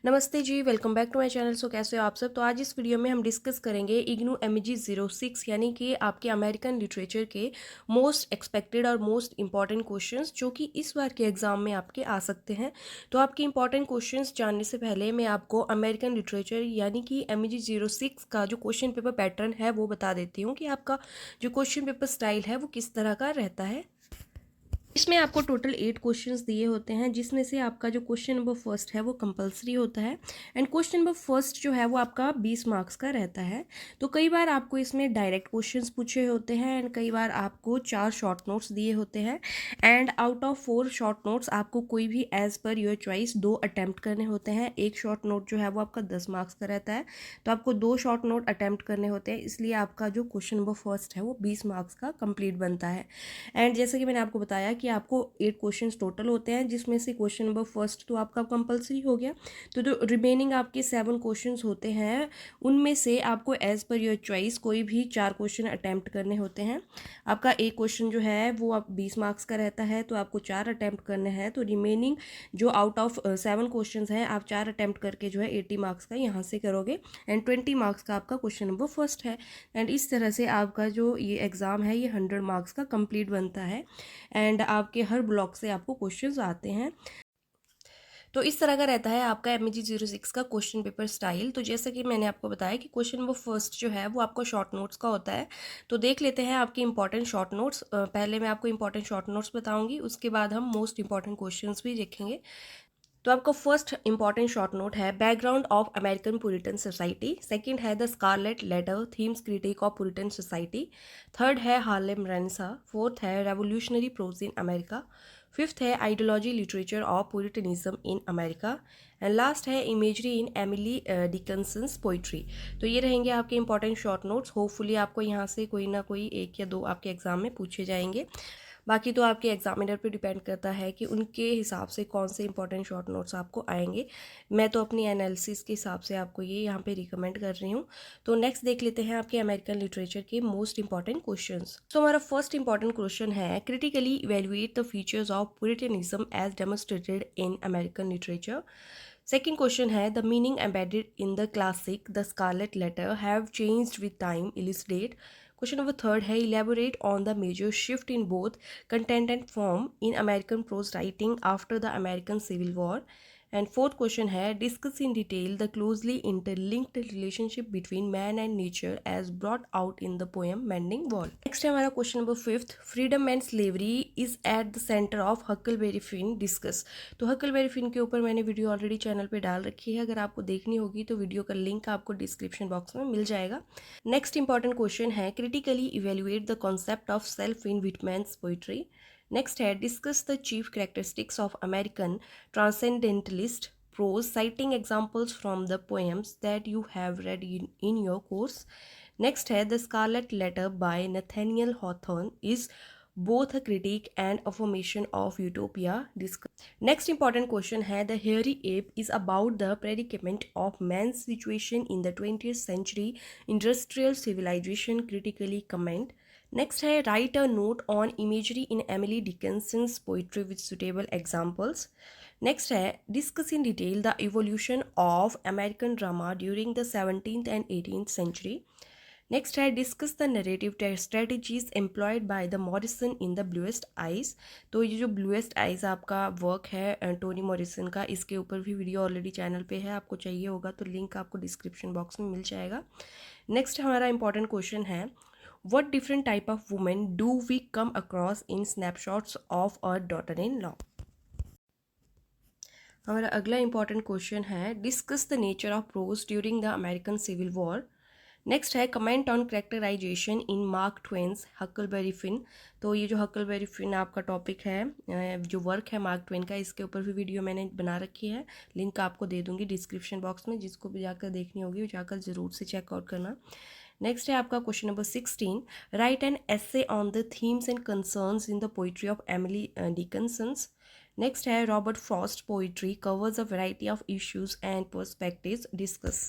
नमस्ते जी, welcome back to my channel. So कैसे हो आप सब। तो आज इस वीडियो में हम डिस्कस करेंगे इग्नू एमजी 06 यानी कि आपके अमेरिकन लिटरेचर के मोस्ट एक्सपेक्टेड और मोस्ट इंपॉर्टेंट क्वेश्चंस जो कि इस बार के एग्जाम में आपके आ सकते हैं। तो आपके इंपॉर्टेंट क्वेश्चंस जानने से पहले मैं आपको अमेरिकन लिटरेचर यानी कि एमजी 06 का जो क्वेश्चन पेपर पैटर्न है वो बता देती हूँ कि आपका जो क्वेश्चन पेपर स्टाइल है वो किस तरह का रहता है। इसमें आपको टोटल 8 क्वेश्चंस दिए होते हैं, जिसमें से आपका जो क्वेश्चन नंबर फर्स्ट है वो कंपलसरी होता है एंड क्वेश्चन नंबर फर्स्ट जो है वो आपका 20 मार्क्स का रहता है। तो कई बार आपको इसमें डायरेक्ट क्वेश्चंस पूछे होते हैं एंड कई बार आपको 4 शॉर्ट नोट्स दिए होते हैं and out of 4 short notes आपको कोई भी as per your choice 2 attempt करने होते हैं। एक शॉर्ट नोट जो है वो आपका 10 मार्क्स का रहता है, तो आपको 2 शॉर्ट नोट अटैम्प्ट करने होते हैं, इसलिए आपका जो क्वेश्चन नंबर फर्स्ट है वो 20 मार्क्स का कंप्लीट बनता है। एंड जैसे कि मैंने आपको बताया कि आपको 8 क्वेश्चंस टोटल होते हैं, जिसमें से क्वेश्चन नंबर फर्स्ट तो आपका कंपलसरी हो गया। तो जो रिमेनिंग आपके 7 क्वेश्चंस होते हैं उनमें से आपको एज पर योर चॉइस कोई भी 4 क्वेश्चन अटैम्प्ट करने होते हैं। आपका एक क्वेश्चन जो है वो आप 20 मार्क्स का रहता है, तो आपको 4 अटैम्प्ट करने हैं। तो रिमेनिंग जो आउट ऑफ 7 क्वेश्चंस हैं आप 4 अटैम्प्ट करके जो है 80 मार्क्स का यहाँ से करोगे एंड 20 मार्क्स का आपका क्वेश्चन नंबर फर्स्ट है। एंड इस तरह से आपका जो ये एग्ज़ाम है ये 100 मार्क्स का कंप्लीट बनता है एंड आपके हर ब्लॉक से आपको क्वेश्चंस आते हैं। तो इस तरह का रहता है आपका एमजी 06 का क्वेश्चन पेपर स्टाइल। तो जैसे कि मैंने आपको बताया कि क्वेश्चन नंबर फर्स्ट जो है वो आपका शॉर्ट नोट्स का होता है। तो देख लेते हैं आपके इंपॉर्टेंट शॉर्ट नोट्स। पहले मैं आपको इंपॉर्टेंट शॉर्ट नोट्स बताऊंगी, उसके बाद हम मोस्ट इंपॉर्टेंट क्वेश्चंस भी देखेंगे। तो आपका फर्स्ट इंपॉर्टेंट शॉर्ट नोट है background of American Puritan society. Second है the Scarlet Letter themes critique of Puritan society. Third है हार्लेम रेनेसा। फोर्थ है revolutionary prose in America. Fifth है ideology literature of Puritanism in America. And last है imagery in Emily Dickinson's poetry. तो ये रहेंगे आपके important short notes. Hopefully आपको यहाँ से कोई ना कोई एक या दो आपके एग्जाम में पूछे जाएंगे। बाकी तो आपके एग्जामिनर पे डिपेंड करता है कि उनके हिसाब से कौन से इंपॉर्टेंट शॉर्ट नोट्स आपको आएंगे। मैं तो अपनी एनालिसिस के हिसाब से आपको ये यहाँ पे रिकमेंड कर रही हूँ। तो नेक्स्ट देख लेते हैं आपके अमेरिकन लिटरेचर के मोस्ट इंपॉर्टेंट क्वेश्चंस। तो हमारा फर्स्ट इंपॉर्टेंट क्वेश्चन है critically evaluate the features of Puritanism as demonstrated in American literature. Second question है the meaning embedded in the classic The Scarlet Letter have changed with time, elucidate. Question number third है elaborate on the major shift in both content and form in American prose writing after the American Civil War. And fourth question है discuss in detail the closely interlinked relationship between man and nature as brought out in the poem Mending Wall. Next है हमारा question number fifth freedom and slavery is at the center of Huckleberry Finn discuss. तो Huckleberry Finn के ऊपर मैंने video already channel पे डाल रखी है, अगर आपको देखनी होगी तो वीडियो का लिंक आपको डिस्क्रिप्शन बॉक्स में मिल जाएगा। नेक्स्ट इंपॉर्टेंट क्वेश्चन है critically evaluate the concept of self in Whitman's poetry. Next है discuss the chief characteristics of American transcendentalist prose citing examples from the poems that you have read in your course. Next है The Scarlet Letter by Nathaniel Hawthorne is both a critique and affirmation of utopia. Next important question है The Hairy Ape is about the predicament of man's situation in the 20th century industrial civilization, critically comment. Next है Write a note on imagery in Emily Dickinson's poetry with suitable examples. Next है Discuss in detail the evolution of American drama during the 17th and 18th century. Next है discuss the narrative strategies employed by the Morrison in the bluest Eyes. तो ये जो Bluest Eyes आपका work है Toni Morrison का, इसके ऊपर भी वीडियो ऑलरेडी चैनल पे है, आपको चाहिए होगा तो लिंक आपको डिस्क्रिप्शन बॉक्स में मिल जाएगा। नेक्स्ट हमारा इंपॉर्टेंट क्वेश्चन है what different type of women do we come across in snapshots of a daughter in Law. हमारा अगला इंपॉर्टेंट क्वेश्चन है discuss the nature of prose during the American Civil War. Next है comment on characterisation in Mark Twain's Huckleberry Finn. तो ये जो Huckleberry Finn आपका topic है, जो वर्क है मार्क ट्वेन का, इसके ऊपर भी वीडियो मैंने बना रखी है, लिंक आपको दे दूंगी डिस्क्रिप्शन बॉक्स में, जिसको भी जाकर देखनी होगी वो जाकर ज़रूर से चेकआउट करना। नेक्स्ट है आपका question number 16 write an essay on the themes and concerns in the poetry of Emily Dickinsons. Next है Robert Frost poetry covers a variety of issues and perspectives discuss.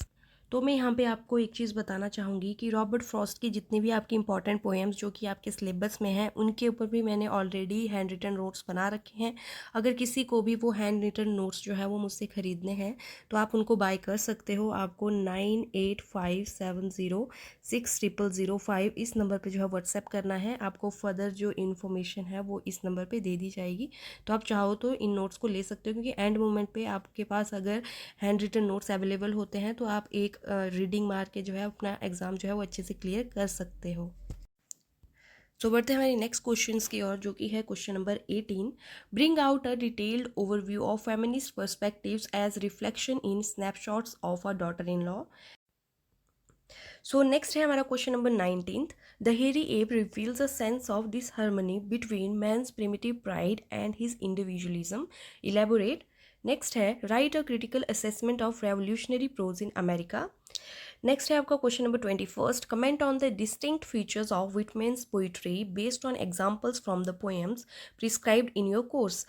तो मैं यहाँ पे आपको एक चीज़ बताना चाहूँगी कि रॉबर्ट फ्रॉस्ट की जितनी भी आपकी इंपॉर्टेंट पोएम्स जो कि आपके सिलेबस में हैं उनके ऊपर भी मैंने ऑलरेडी हैंड रिटन नोट्स बना रखे हैं। अगर किसी को भी वो हैंड रिटन नोट्स जो है वो मुझसे ख़रीदने हैं तो आप उनको बाय कर सकते हो। आपको 9857060005 इस नंबर पर जो है व्हाट्सएप करना है। आपको फर्दर जो इन्फॉर्मेशन है वो इस नंबर पर दे दी जाएगी। तो आप चाहो तो इन नोट्स को ले सकते हो, क्योंकि एंड मोमेंट पे आपके पास अगर हैंड रिटन नोट्स अवेलेबल होते हैं तो आप एक रीडिंग मार के जो है अपना एग्ज़ाम जो है वो अच्छे से क्लियर कर सकते हो। तो बढ़ते हैं हमारी नेक्स्ट क्वेश्चन की ओर, जो कि है question number 18। Bring out a detailed overview of feminist perspectives as reflection in snapshots of a daughter in law. So next है हमारा question number 19th। The hairy ape reveals a sense of disharmony between man's primitive pride and his individualism. Elaborate. Next है write a critical assessment of revolutionary prose in America. Next है आपका question number 21। Comment on the distinct features of विटमैन्स poetry based on examples from the poems prescribed in your course.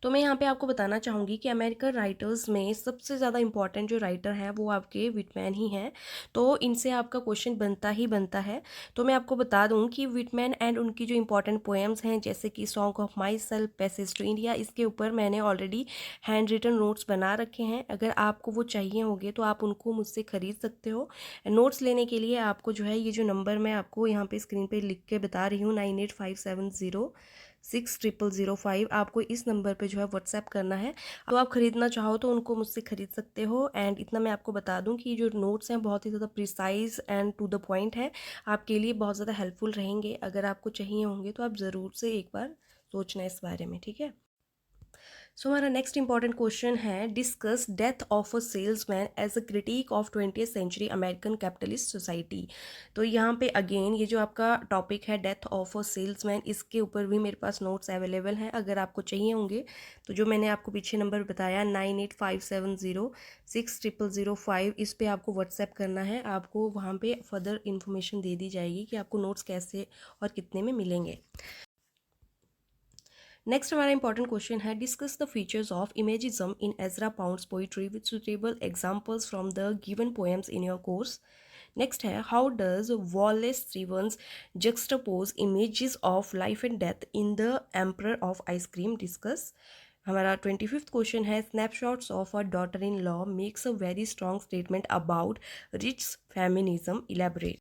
तो मैं यहाँ पे आपको बताना चाहूँगी कि अमेरिकन राइटर्स में सबसे ज़्यादा इंपॉर्टेंट जो राइटर हैं वो आपके विटमैन ही हैं। तो इनसे आपका क्वेश्चन बनता ही बनता है। तो मैं आपको बता दूँ कि विटमैन एंड उनकी जो इंपॉर्टेंट पोएम्स हैं जैसे कि song of myself, passage to India, इसके ऊपर मैंने ऑलरेडी हैंड रिटन नोट्स बना रखे हैं। अगर आपको वो चाहिए होंगे तो आप उनको मुझसे ख़रीद सकते हो। नोट्स लेने के लिए आपको जो है ये जो नंबर मैं आपको यहाँ पे स्क्रीन पे लिख के बता रही हूँ 9857060005, आपको इस नंबर पे जो है व्हाट्सएप करना है। तो आप ख़रीदना चाहो तो उनको मुझसे ख़रीद सकते हो। एंड इतना मैं आपको बता दूं कि जो नोट्स हैं बहुत ही ज़्यादा precise and to the point है, आपके लिए बहुत ज़्यादा हेल्पफुल रहेंगे। अगर आपको चाहिए होंगे तो आप ज़रूर से एक बार सोचना इस बारे में, ठीक है। सो हमारा नेक्स्ट इंपॉर्टेंट क्वेश्चन है discuss death of a salesman as a critic of 20th century American capitalist society. तो यहाँ पे अगेन ये जो आपका टॉपिक है डेथ ऑफ अ सेल्समैन, इसके ऊपर भी मेरे पास नोट्स अवेलेबल हैं। अगर आपको चाहिए होंगे तो जो मैंने आपको पीछे नंबर बताया 9857060005, इस पर आपको व्हाट्सएप करना है। आपको वहाँ पे फर्दर इन्फॉर्मेशन दे दी जाएगी कि आपको नोट्स कैसे और कितने में मिलेंगे। नेक्स्ट हमारा इंपॉर्टेंट क्वेश्चन है discuss the features of imagism in Ezra Pound's poetry with suitable examples from the given poems in your course. Next है how does Wallace Stevens juxtapose images of life and death in the emperor of ice cream. Discuss. हमारा 25th question है snapshots of a daughter in law makes a very strong statement about Rich feminism. Elaborate.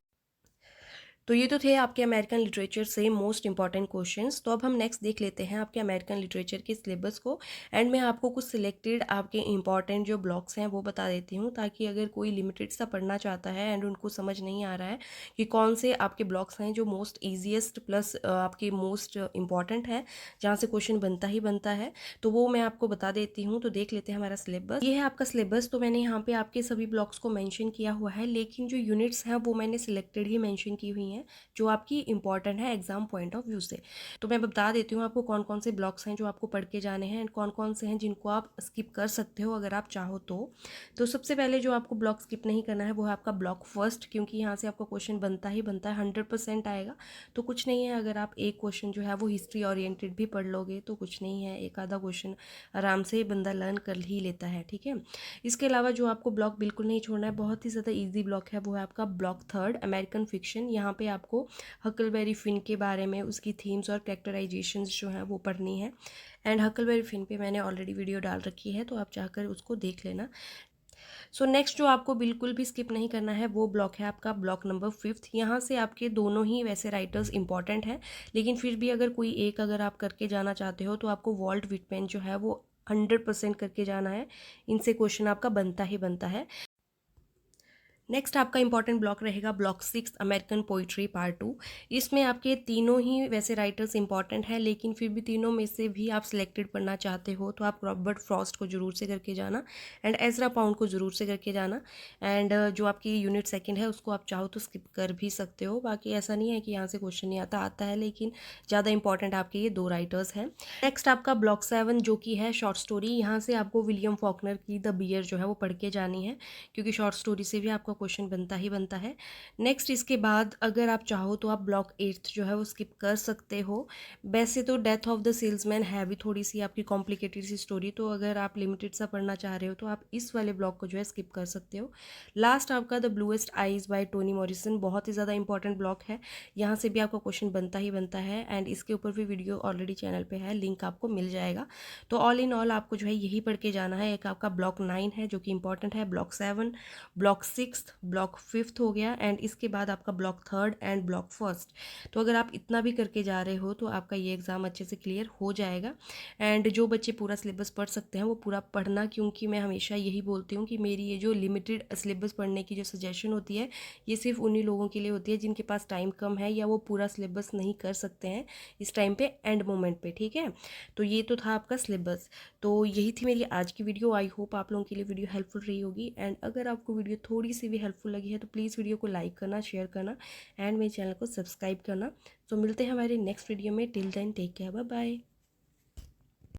तो ये तो थे आपके American literature से most important questions. तो अब हम नेक्स्ट देख लेते हैं आपके अमेरिकन लिटरेचर के सिलेबस को। एंड मैं आपको कुछ सिलेक्टेड आपके इंपॉर्टेंट जो ब्लॉक्स हैं वो बता देती हूँ, ताकि अगर कोई लिमिटेड सा पढ़ना चाहता है एंड उनको समझ नहीं आ रहा है कि कौन से आपके ब्लॉक्स हैं जो मोस्ट ईजीएस्ट प्लस आपके मोस्ट इंपॉर्टेंट है, जहाँ से क्वेश्चन बनता ही बनता है, तो वो मैं आपको बता देती हूँ। तो देख लेते हैं हमारा सिलेबस। ये है आपका सिलेबस। तो मैंने यहाँ पे आपके सभी ब्लॉक्स को मैंशन किया हुआ है, लेकिन जो यूनिट्स हैं वो मैंने सिलेक्टेड ही मैंशन की हुई हैं जो आपकी इंपॉर्टेंट है एग्जाम पॉइंट ऑफ व्यू से। तो मैं बता देती हूँ आपको कौन कौन से ब्लॉक्स हैं जो आपको पढ़ के जाने हैं एंड कौन कौन से हैं जिनको आप स्किप कर सकते हो अगर आप चाहो तो सबसे पहले जो आपको ब्लॉक स्किप नहीं करना है वो है आपका ब्लॉक फर्स्ट, क्योंकि यहाँ से आपका क्वेश्चन बनता ही बनता है, 100% आएगा। तो कुछ नहीं है, अगर आप एक क्वेश्चन जो है वो हिस्ट्री ओरिएंटेड भी पढ़ लोगे तो कुछ नहीं है, एक आधा क्वेश्चन आराम से बंदा लर्न कर ही लेता है, ठीक है। इसके अलावा जो आपको ब्लॉक बिल्कुल नहीं छोड़ना है, बहुत ही ज़्यादा ईजी ब्लॉक है, वो है आपका ब्लॉक थर्ड अमेरिकन फिक्शन। यहाँ पे आपको हकलबेरी फिन के बारे में, उसकी थीम्स और कैरेक्टराइजेशंस जो हैं वो पढ़नी है। एंड हकलबेरी फिन पे मैंने ऑलरेडी वीडियो डाल रखी है, तो आप चाहकर उसको देख लेना। सो नेक्स्ट जो आपको बिल्कुल भी स्किप नहीं करना है वो ब्लॉक है आपका ब्लॉक नंबर 5th। यहाँ से आपके दोनों ही वैसे राइटर्स इंपॉर्टेंट हैं, लेकिन फिर भी अगर कोई एक अगर आप करके जाना चाहते हो तो आपको वॉल्ट विटमैन जो है वो 100% करके जाना है। इनसे क्वेश्चन आपका बनता ही बनता है। नेक्स्ट आपका इंपॉर्टेंट ब्लॉक रहेगा ब्लॉक 6 अमेरिकन पोइट्री पार्ट 2। इसमें आपके तीनों ही वैसे राइटर्स इंपॉर्टेंट हैं, लेकिन फिर भी तीनों में से भी आप सिलेक्टेड पढ़ना चाहते हो तो आप रॉबर्ट फ्रॉस्ट को ज़रूर से करके जाना एंड एजरा पाउंड को ज़रूर से करके जाना। एंड जो आपकी यूनिट सेकंड है उसको आप चाहो तो स्किप कर भी सकते हो, बाकी ऐसा नहीं है कि यहाँ से क्वेश्चन नहीं आता, आता है, लेकिन ज़्यादा इंपॉर्टेंट आपके ये दो राइटर्स हैं। नेक्स्ट आपका ब्लॉक 7 जो कि है शॉर्ट स्टोरी। यहाँ से आपको विलियम फॉकनर की द बियर जो है वो पढ़ के जानी है, क्योंकि शॉर्ट स्टोरी से भी आपका क्वेश्चन बनता ही बनता है। नेक्स्ट इसके बाद अगर आप चाहो तो आप ब्लॉक 8th जो है वो स्किप कर सकते हो। वैसे तो डेथ ऑफ द सेल्समैन है भी थोड़ी सी आपकी कॉम्प्लिकेटेड सी स्टोरी, तो अगर आप लिमिटेड सा पढ़ना चाह रहे हो तो आप इस वाले ब्लॉक को जो है स्किप कर सकते हो। लास्ट आपका the bluest eyes by Toni Morrison, बहुत ही ज़्यादा इंपॉर्टेंट ब्लॉक है, यहाँ से भी आपका क्वेश्चन बनता ही बनता है एंड इसके ऊपर भी वीडियो ऑलरेडी चैनल पे है, लिंक आपको मिल जाएगा। तो ऑल इन ऑल आपको जो है यही पढ़ के जाना है। एक आपका ब्लॉक 9 है जो कि इंपॉर्टेंट है, ब्लॉक 7, ब्लॉक 6, ब्लॉक 5th हो गया एंड इसके बाद आपका block 3rd and block 1st। तो अगर आप इतना भी करके जा रहे हो तो आपका ये एग्ज़ाम अच्छे से क्लियर हो जाएगा। एंड जो बच्चे पूरा सिलेबस पढ़ सकते हैं वो पूरा पढ़ना, क्योंकि मैं हमेशा यही बोलती हूँ कि मेरी ये जो लिमिटेड सिलेबस पढ़ने की जो सजेशन होती है ये सिर्फ उन्हीं लोगों के लिए होती है जिनके पास टाइम कम है या वो पूरा सिलेबस नहीं कर सकते हैं इस टाइम पे एंड मोमेंट पे, ठीक है। तो ये तो था आपका सिलेबस। तो यही थी मेरी आज की वीडियो। आई होप आप लोगों के लिए वीडियो हेल्पफुल रही होगी एंड अगर आपको वीडियो थोड़ी सी भी हेल्पफुल लगी है तो प्लीज़ वीडियो को लाइक करना, शेयर करना एंड मेरे चैनल को सब्सक्राइब करना। तो मिलते हैं हमारे नेक्स्ट वीडियो में। Till then take care, bye bye.